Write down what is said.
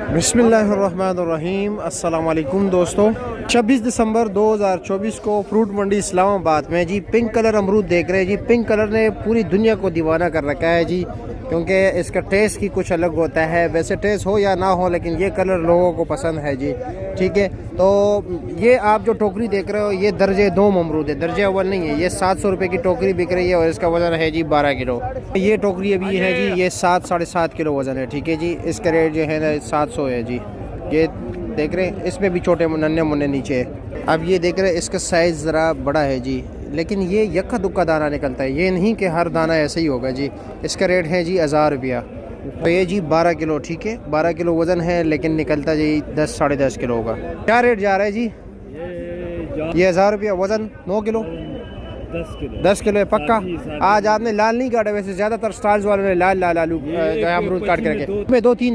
बिस्मिल्लाहिर्रहमानिर्रहीम। अस्सलाम वालेकुम दोस्तों, 26 दिसंबर 2024 को फ्रूट मंडी इस्लामाबाद में जी पिंक कलर अमरूद देख रहे हैं जी। पिंक कलर ने पूरी दुनिया को दीवाना कर रखा है जी, क्योंकि इसका टेस्ट ही कुछ अलग होता है। वैसे टेस्ट हो या ना हो, लेकिन ये कलर लोगों को पसंद है जी। ठीक है, तो ये आप जो टोकरी देख रहे हो ये दर्जे 2 अमरूद है, दर्जे अव्वल नहीं है। ये 700 रुपये की टोकरी बिक रही है और इसका वज़न है जी 12 किलो। ये टोकरी अभी है जी, ये 7-7.5 किलो वज़न है। ठीक है जी, इसका रेट जो है ना 700 है जी। ये देख रहे हैं, इसमें भी छोटे नन्हे मुन्ने नीचे है। अब ये देख रहे हैं, इसका साइज़ ज़रा बड़ा है जी, लेकिन ये यक्का दुक्का दाना निकलता है, ये नहीं कि हर दाना ऐसे ही होगा जी। इसका रेट है जी 1000 रुपया। तो ये जी 12 किलो, ठीक है 12 किलो वज़न है, लेकिन निकलता जी 10-10.5 किलो होगा। क्या रेट जा रहा है जी? ये 1000 रुपया वज़न, 9 किलो 10 किलो है पक्का। आज आपने लाल नहीं काटा, वैसे ज़्यादातर स्टार्स वालों ने लाल लाल आलू अमरूद काट के रखे। मैं 2-3